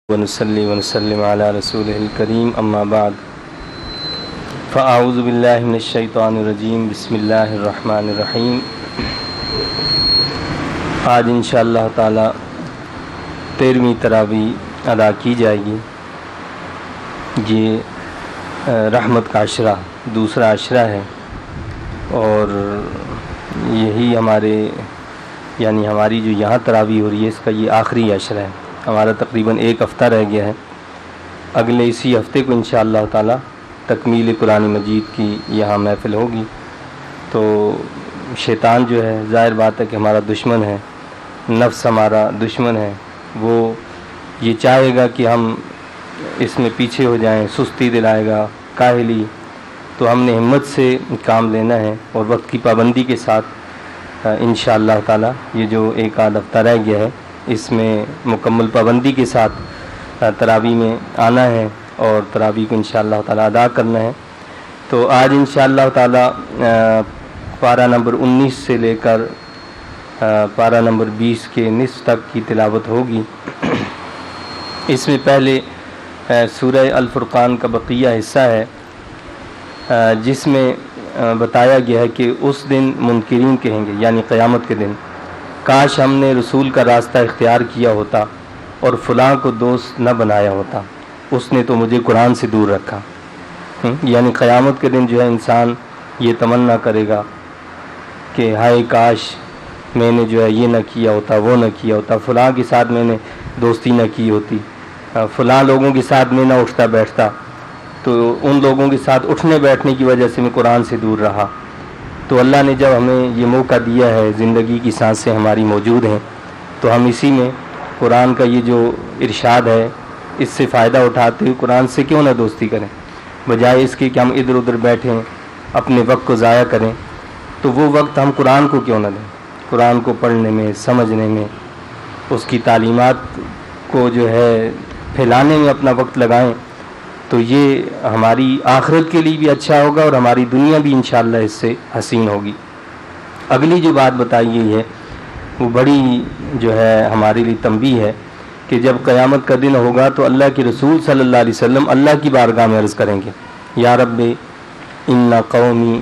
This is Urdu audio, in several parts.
ونصلي ونسلم على رسوله الكريم اما بعد فاعوذ بالله من الشیطان الرجیم بسم اللہ الرحمن الرحیم۔ آج انشاءاللہ تعالی 13ویں تراویح ادا کی جائے گی۔ یہ رحمت کا عشرہ دوسرا عشرہ ہے اور یہی ہماری جو یہاں تراویح ہو رہی ہے اس کا یہ آخری عشرہ ہے۔ ہمارا تقریباً ایک ہفتہ رہ گیا ہے، اگلے اسی ہفتے کو انشاءاللہ تعالی تکمیل قرآن مجید کی یہاں محفل ہوگی۔ تو شیطان جو ہے ظاہر بات ہے کہ ہمارا دشمن ہے، نفس ہمارا دشمن ہے، وہ یہ چاہے گا کہ ہم اس میں پیچھے ہو جائیں، سستی دلائے گا، کاہلی۔ تو ہم نے ہمت سے کام لینا ہے اور وقت کی پابندی کے ساتھ انشاءاللہ تعالی یہ جو ایک آدھ ہفتہ رہ گیا ہے اس میں مکمل پابندی کے ساتھ تراویح میں آنا ہے اور تراویح کو انشاءاللہ تعالی ادا کرنا ہے۔ تو آج انشاءاللہ تعالی پارہ نمبر 19 سے لے کر پارہ نمبر 20 کے نصف تک کی تلاوت ہوگی۔ اس میں پہلے سورہ الفرقان کا بقیہ حصہ ہے جس میں بتایا گیا ہے کہ اس دن منکرین کہیں گے، یعنی قیامت کے دن، کاش ہم نے رسول کا راستہ اختیار کیا ہوتا اور فلاں کو دوست نہ بنایا ہوتا، اس نے تو مجھے قرآن سے دور رکھا۔ یعنی قیامت کے دن جو ہے انسان یہ تمنا کرے گا کہ ہائے کاش میں نے جو ہے یہ نہ کیا ہوتا، وہ نہ کیا ہوتا، فلاں کے ساتھ میں نے دوستی نہ کی ہوتی، فلاں لوگوں کے ساتھ میں نہ اٹھتا بیٹھتا، تو ان لوگوں کے ساتھ اٹھنے بیٹھنے کی وجہ سے میں قرآن سے دور رہا۔ تو اللہ نے جب ہمیں یہ موقع دیا ہے، زندگی کی سانسیں ہماری موجود ہیں، تو ہم اسی میں قرآن کا یہ جو ارشاد ہے اس سے فائدہ اٹھاتے ہوئے قرآن سے کیوں نہ دوستی کریں، بجائے اس کے کہ ہم ادھر ادھر بیٹھیں اپنے وقت کو ضائع کریں۔ تو وہ وقت ہم قرآن کو کیوں نہ دیں، قرآن کو پڑھنے میں، سمجھنے میں، اس کی تعلیمات کو جو ہے پھیلانے میں اپنا وقت لگائیں۔ تو یہ ہماری آخرت کے لیے بھی اچھا ہوگا اور ہماری دنیا بھی انشاءاللہ اس سے حسین ہوگی۔ اگلی جو بات بتائی گئی ہے وہ بڑی جو ہے ہمارے لیے تنبیہ ہے کہ جب قیامت کا دن ہوگا تو اللہ کے رسول صلی اللہ علیہ وسلم اللہ کی بارگاہ میں عرض کریں گے، یا رب ان قوم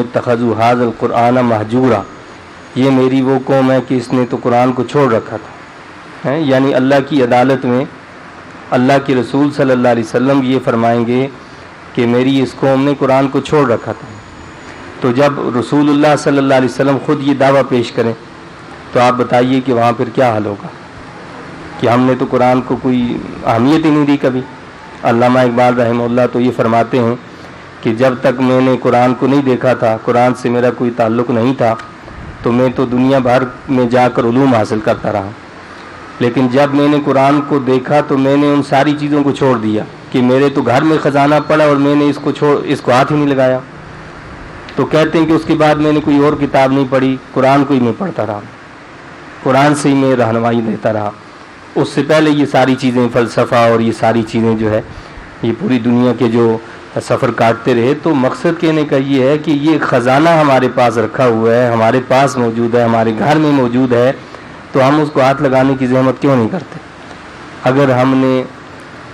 اتخذوا ھذا القرآن مہجورا، یہ میری وہ قوم ہے کہ اس نے تو قرآن کو چھوڑ رکھا تھا۔ یعنی اللہ کی عدالت میں اللہ کے رسول صلی اللہ علیہ وسلم یہ فرمائیں گے کہ میری اس قوم نے قرآن کو چھوڑ رکھا تھا۔ تو جب رسول اللہ صلی اللہ علیہ وسلم خود یہ دعویٰ پیش کریں تو آپ بتائیے کہ وہاں پھر کیا حال ہوگا کہ ہم نے تو قرآن کو کوئی اہمیت ہی نہیں دی کبھی۔ علامہ اقبال رحمہ اللہ تو یہ فرماتے ہیں کہ جب تک میں نے قرآن کو نہیں دیکھا تھا، قرآن سے میرا کوئی تعلق نہیں تھا، تو میں تو دنیا بھر میں جا کر علوم حاصل کرتا رہا، لیکن جب میں نے قرآن کو دیکھا تو میں نے ان ساری چیزوں کو چھوڑ دیا کہ میرے تو گھر میں خزانہ پڑا اور میں نے اس کو ہاتھ ہی نہیں لگایا۔ تو کہتے ہیں کہ اس کے بعد میں نے کوئی اور کتاب نہیں پڑھی، قرآن کو ہی میں پڑھتا رہا، قرآن سے ہی میں رہنمائی لیتا رہا۔ اس سے پہلے یہ ساری چیزیں فلسفہ اور یہ ساری چیزیں جو ہے یہ پوری دنیا کے جو سفر کاٹتے رہے۔ تو مقصد کہنے کا یہ ہے کہ یہ خزانہ ہمارے پاس رکھا ہوا ہے، ہمارے پاس موجود ہے، ہمارے گھر میں موجود ہے، تو ہم اس کو ہاتھ لگانے کی زحمت کیوں نہیں کرتے؟ اگر ہم نے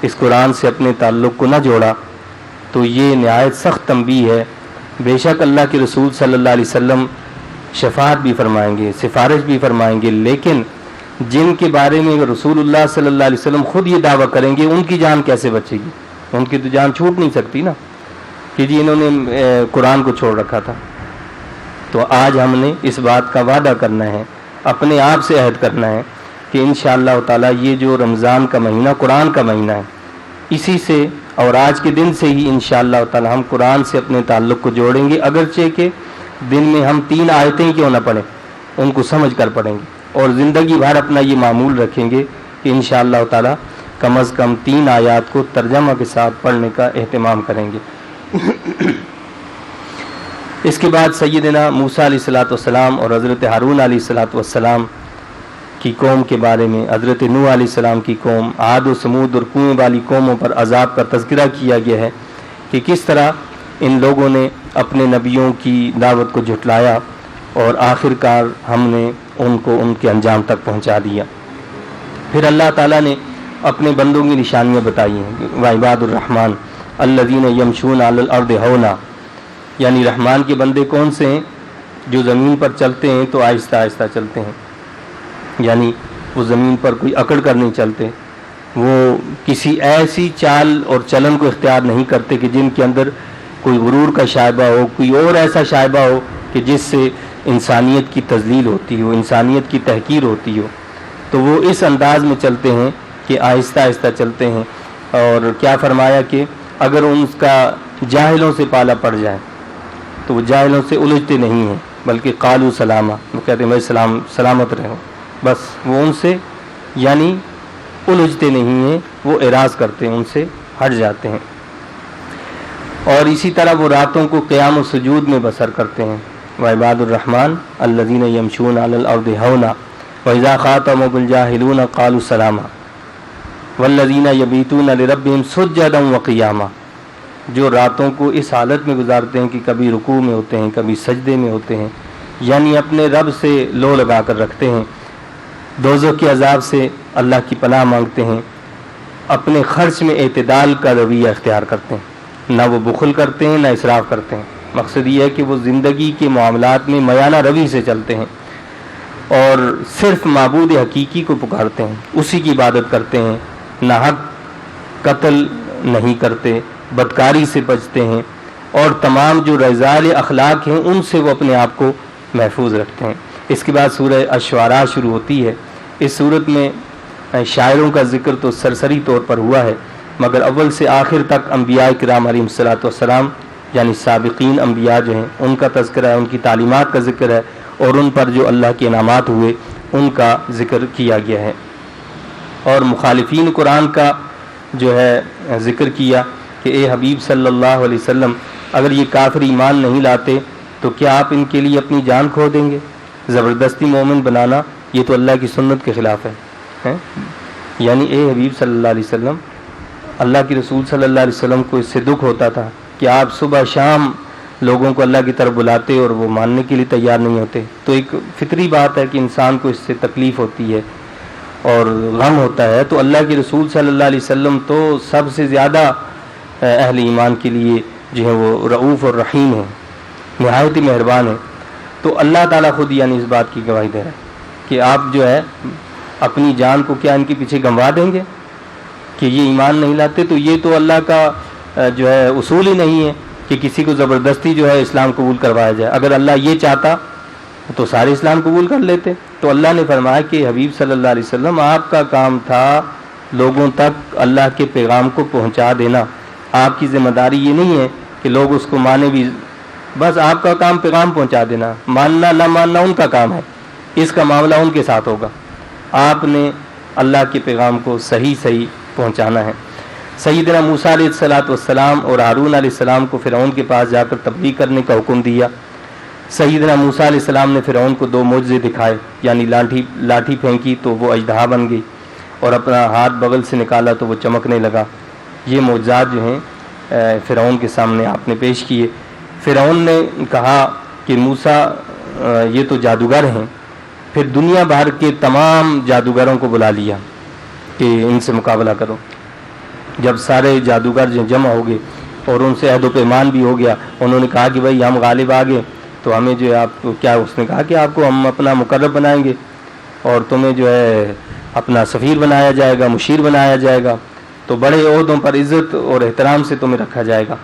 اس قرآن سے اپنے تعلق کو نہ جوڑا تو یہ نہایت سخت تنبیہ ہے۔ بے شک اللہ کے رسول صلی اللہ علیہ وسلم شفاعت بھی فرمائیں گے، سفارش بھی فرمائیں گے، لیکن جن کے بارے میں رسول اللہ صلی اللہ علیہ وسلم خود یہ دعویٰ کریں گے ان کی جان کیسے بچے گی؟ ان کی تو جان چھوٹ نہیں سکتی نا کہ جی انہوں نے قرآن کو چھوڑ رکھا تھا۔ تو آج ہم نے اس بات کا وعدہ کرنا ہے، اپنے آپ سے عہد کرنا ہے کہ انشاءاللہ تعالی یہ جو رمضان کا مہینہ قرآن کا مہینہ ہے، اسی سے اور آج کے دن سے ہی انشاءاللہ تعالی ہم قرآن سے اپنے تعلق کو جوڑیں گے، اگرچہ کہ دن میں ہم 3 آیتیں کیوں نہ پڑھیں، ان کو سمجھ کر پڑھیں گے اور زندگی بھر اپنا یہ معمول رکھیں گے کہ انشاءاللہ تعالی کم از کم 3 آیات کو ترجمہ کے ساتھ پڑھنے کا اہتمام کریں گے۔ اس کے بعد سیدنا موسیٰ علیہ الصلوۃ والسلام اور حضرت ہارون علیہ الصلوۃ والسلام کی قوم کے بارے میں، حضرت نوح علیہ السلام کی قوم، عاد و سمود اور کنویں والی قوموں پر عذاب کا تذکرہ کیا گیا ہے کہ کس طرح ان لوگوں نے اپنے نبیوں کی دعوت کو جھٹلایا اور آخر کار ہم نے ان کو ان کے انجام تک پہنچا دیا۔ پھر اللہ تعالیٰ نے اپنے بندوں کی نشانیاں بتائی ہیں، وعباد الرحمن الذین یمشون علی الارض ہونا، یعنی رحمان کے بندے کون سے ہیں؟ جو زمین پر چلتے ہیں تو آہستہ آہستہ چلتے ہیں، یعنی وہ زمین پر کوئی اکڑ کر نہیں چلتے، وہ کسی ایسی چال اور چلن کو اختیار نہیں کرتے کہ جن کے اندر کوئی غرور کا شائبہ ہو، کوئی اور ایسا شائبہ ہو کہ جس سے انسانیت کی تذلیل ہوتی ہو، انسانیت کی تحقیر ہوتی ہو۔ تو وہ اس انداز میں چلتے ہیں کہ آہستہ آہستہ چلتے ہیں۔ اور کیا فرمایا کہ اگر ان کا جاہلوں سے پالا پڑ جائے تو وہ جاہلوں سے الجھتے نہیں ہیں، بلکہ قالوا سلاما، وہ کہتے ہیں بھائی سلامت رہو، بس وہ ان سے یعنی الجھتے نہیں ہیں، وہ اعراض کرتے ہیں، ان سے ہٹ جاتے ہیں۔ اور اسی طرح وہ راتوں کو قیام و سجود میں بسر کرتے ہیں، وعباد الرحمن الذین یمشون علی الارض ہونا وَإِذَا خَاطَبَهُمُ الْجَاهِلُونَ قَالُوا سَلَامًا وَالَّذِينَ يَبِيتُونَ لِرَبِّهِمْ سُجَّدًا وَقِيَامًا، جو راتوں کو اس حالت میں گزارتے ہیں کہ کبھی رکوع میں ہوتے ہیں، کبھی سجدے میں ہوتے ہیں، یعنی اپنے رب سے لو لگا کر رکھتے ہیں، دوزخ کے عذاب سے اللہ کی پناہ مانگتے ہیں، اپنے خرچ میں اعتدال کا رویہ اختیار کرتے ہیں، نہ وہ بخل کرتے ہیں نہ اسراف کرتے ہیں۔ مقصد یہ ہے کہ وہ زندگی کے معاملات میں میانہ روی سے چلتے ہیں اور صرف معبود حقیقی کو پکارتے ہیں، اسی کی عبادت کرتے ہیں، ناحق قتل نہیں کرتے، بدکاری سے بچتے ہیں، اور تمام جو رذائل اخلاق ہیں ان سے وہ اپنے آپ کو محفوظ رکھتے ہیں۔ اس کے بعد سورہ الشعراء شروع ہوتی ہے۔ اس صورت میں شاعروں کا ذکر تو سرسری طور پر ہوا ہے، مگر اول سے آخر تک انبیاء کرام علیہم الصلاۃ والسلام یعنی سابقین انبیاء جو ہیں ان کا تذکرہ ہے، ان کی تعلیمات کا ذکر ہے، اور ان پر جو اللہ کے انعامات ہوئے ان کا ذکر کیا گیا ہے۔ اور مخالفین قرآن کا جو ہے ذکر کیا کہ اے حبیب صلی اللہ علیہ وسلم، اگر یہ کافر ایمان نہیں لاتے تو کیا آپ ان کے لیے اپنی جان کھو دیں گے؟ زبردستی مومن بنانا یہ تو اللہ کی سنت کے خلاف ہے۔ یعنی اے حبیب صلی اللہ علیہ وسلم، اللہ کے رسول صلی اللہ علیہ وسلم کو اس سے دکھ ہوتا تھا کہ آپ صبح شام لوگوں کو اللہ کی طرف بلاتے اور وہ ماننے کے لیے تیار نہیں ہوتے۔ تو ایک فطری بات ہے کہ انسان کو اس سے تکلیف ہوتی ہے اور غم ہوتا ہے۔ تو اللہ کے رسول صلی اللہ علیہ وسلم تو سب سے زیادہ اہل ایمان کے لیے جو ہے وہ رؤوف اور رحیم ہیں، نہایت ہی مہربان ہیں۔ تو اللہ تعالیٰ خود یعنی اس بات کی گواہی دے رہا ہے کہ آپ جو ہے اپنی جان کو کیا ان کے پیچھے گنوا دیں گے کہ یہ ایمان نہیں لاتے؟ تو یہ تو اللہ کا جو ہے اصول ہی نہیں ہے کہ کسی کو زبردستی جو ہے اسلام قبول کروایا جائے۔ اگر اللہ یہ چاہتا تو سارے اسلام قبول کر لیتے۔ تو اللہ نے فرمایا کہ حبیب صلی اللہ علیہ وسلم آپ کا کام تھا لوگوں تک اللہ کے پیغام کو پہنچا دینا، آپ کی ذمہ داری یہ نہیں ہے کہ لوگ اس کو مانے بھی، بس آپ کا کام پیغام پہنچا دینا، ماننا نہ ماننا ان کا کام ہے، اس کا معاملہ ان کے ساتھ ہوگا، آپ نے اللہ کے پیغام کو صحیح پہنچانا ہے۔ سیدنا موسیٰ علیہ الصلاۃ والسلام اور ہارون علیہ السلام کو فرعون کے پاس جا کر تبلیغ کرنے کا حکم دیا۔ سیدنا موسیٰ علیہ السلام نے فرعون کو 2 معجزے دکھائے، یعنی لاٹھی پھینکی تو وہ اژدہا بن گئی، اور اپنا ہاتھ بغل سے نکالا تو وہ چمکنے لگا۔ یہ معجزات جو ہیں فرعون کے سامنے آپ نے پیش کیے۔ فرعون نے کہا کہ موسیٰ یہ تو جادوگر ہیں، پھر دنیا بھر کے تمام جادوگروں کو بلا لیا کہ ان سے مقابلہ کرو۔ جب سارے جادوگر جو جمع ہو گئے اور ان سے عہد و پیمان بھی ہو گیا، انہوں نے کہا کہ بھائی ہم غالب آ گئے تو ہمیں جو ہے آپ کو کیا، اس نے کہا کہ آپ کو ہم اپنا مقرب بنائیں گے اور تمہیں جو ہے اپنا سفیر بنایا جائے گا، مشیر بنایا جائے گا، تو بڑے عہدوں پر عزت اور احترام سے تمہیں رکھا جائے گا۔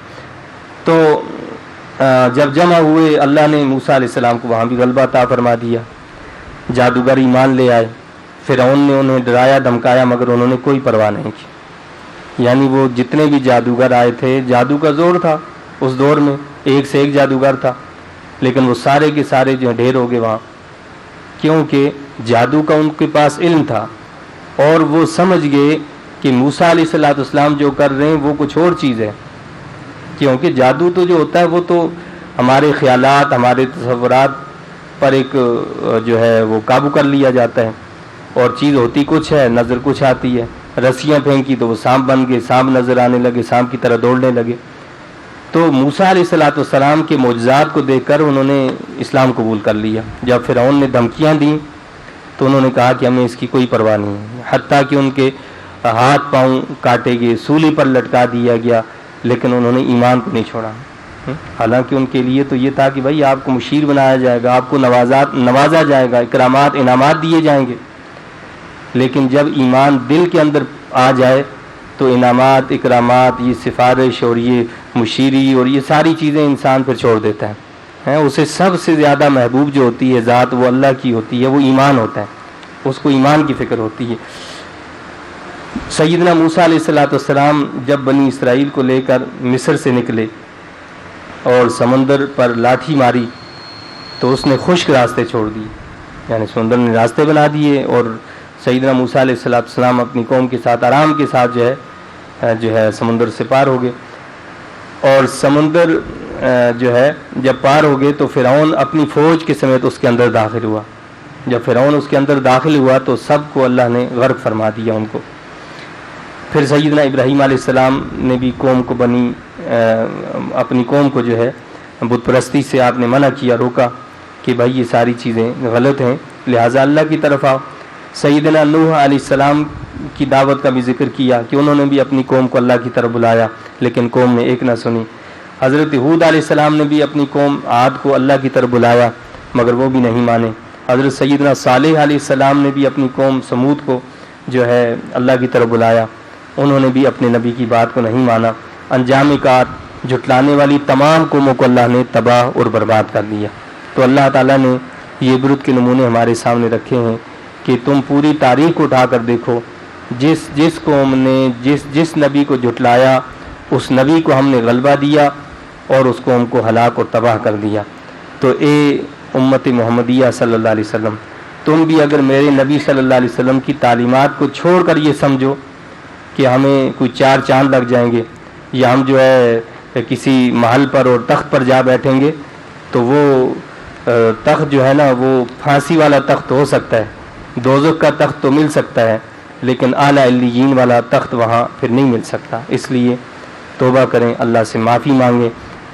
تو جب جمع ہوئے اللہ نے موسیٰ علیہ السلام کو وہاں بھی غلبہ عطا فرما دیا، جادوگر ایمان لے آئے۔ فرعون نے انہیں ڈرایا دھمکایا مگر انہوں نے کوئی پرواہ نہیں کی، یعنی وہ جتنے بھی جادوگر آئے تھے، جادو کا زور تھا اس دور میں، ایک سے ایک جادوگر تھا، لیکن وہ سارے کے سارے جو ڈھیر ہو گئے وہاں، کیونکہ جادو کا ان کے پاس علم تھا اور وہ سمجھ گئے کہ موسیٰ علیہ السلام جو کر رہے ہیں وہ کچھ اور چیز ہے، کیونکہ جادو تو جو ہوتا ہے وہ تو ہمارے خیالات، ہمارے تصورات پر ایک جو ہے وہ قابو کر لیا جاتا ہے، اور چیز ہوتی کچھ ہے، نظر کچھ آتی ہے۔ رسیاں پھینکی تو وہ سانپ بن گئے، سانپ نظر آنے لگے، سانپ کی طرح دوڑنے لگے۔ تو موسیٰ علیہ السلام کے معجزات کو دیکھ کر انہوں نے اسلام قبول کر لیا۔ جب فرعون نے دھمکیاں دیں تو انہوں نے کہا کہ ہمیں اس کی کوئی پرواہ نہیں ہے، حتیٰ کہ ان کے ہاتھ پاؤں کاٹے گئے، سولی پر لٹکا دیا گیا، لیکن انہوں نے ایمان کو نہیں چھوڑا۔ حالانکہ ان کے لیے تو یہ تھا کہ بھائی آپ کو مشیر بنایا جائے گا، آپ کو نوازا جائے گا، اکرامات انعامات دیے جائیں گے، لیکن جب ایمان دل کے اندر آ جائے تو انعامات، اکرامات، یہ سفارش اور یہ مشیری اور یہ ساری چیزیں انسان پھر چھوڑ دیتا ہے۔ اسے سب سے زیادہ محبوب جو ہوتی ہے ذات وہ اللہ کی ہوتی ہے، وہ ایمان ہوتا ہے، اس کو ایمان کی فکر ہوتی ہے۔ سیدنا موسیٰ علیہ السلام جب بنی اسرائیل کو لے کر مصر سے نکلے اور سمندر پر لاٹھی ماری تو اس نے خشک راستے چھوڑ دیے، یعنی سمندر نے راستے بنا دیے، اور سیدنا موسیٰ علیہ السلام اپنی قوم کے ساتھ آرام کے ساتھ جو ہے سمندر سے پار ہو گئے۔ اور سمندر جو ہے جب پار ہو گئے تو فرعون اپنی فوج کے سمیت اس کے اندر داخل ہوا۔ جب فرعون اس کے اندر داخل ہوا تو سب کو اللہ نے غرق فرما دیا ان کو۔ پھر سیدنا ابراہیم علیہ السلام نے بھی اپنی قوم کو جو ہے بت پرستی سے آپ نے منع کیا، روکا کہ بھائی یہ ساری چیزیں غلط ہیں، لہٰذا اللہ کی طرف آؤ۔ سیدنا نوح علیہ السلام کی دعوت کا بھی ذکر کیا کہ انہوں نے بھی اپنی قوم کو اللہ کی طرف بلایا، لیکن قوم نے ایک نہ سنی۔ حضرت ہود علیہ السلام نے بھی اپنی قوم عاد کو اللہ کی طرف بلایا، مگر وہ بھی نہیں مانے۔ حضرت سیدنا صالح علیہ السلام نے بھی اپنی قوم سمود کو جو ہے اللہ کی طرف بلایا، انہوں نے بھی اپنے نبی کی بات کو نہیں مانا۔ انجام کار جھٹلانے والی تمام قوموں کو اللہ نے تباہ اور برباد کر دیا۔ تو اللہ تعالیٰ نے یہ عبرت کے نمونے ہمارے سامنے رکھے ہیں کہ تم پوری تاریخ کو اٹھا کر دیکھو، جس قوم نے جس نبی کو جھٹلایا اس نبی کو ہم نے غلبہ دیا اور اس قوم کو ہلاک اور تباہ کر دیا۔ تو اے امت محمدیہ صلی اللہ علیہ وسلم، تم بھی اگر میرے نبی صلی اللہ علیہ وسلم کی تعلیمات کو چھوڑ کر یہ سمجھو کہ ہمیں کوئی 4 چاند لگ جائیں گے یا ہم جو ہے کسی محل پر اور تخت پر جا بیٹھیں گے، تو وہ تخت جو ہے نا وہ پھانسی والا تخت ہو سکتا ہے، دوزخ کا تخت تو مل سکتا ہے، لیکن اعلیٰ علیین والا تخت وہاں پھر نہیں مل سکتا۔ اس لیے توبہ کریں، اللہ سے معافی مانگیں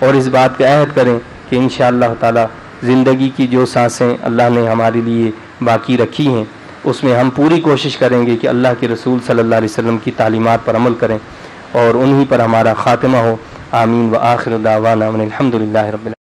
اور اس بات کا عہد کریں کہ انشاءاللہ تعالی زندگی کی جو سانسیں اللہ نے ہمارے لیے باقی رکھی ہیں اس میں ہم پوری کوشش کریں گے کہ اللہ کے رسول صلی اللہ علیہ وسلم کی تعلیمات پر عمل کریں اور انہی پر ہمارا خاتمہ ہو۔ آمین و آخر دعوانا الحمدللہ رب العالمین۔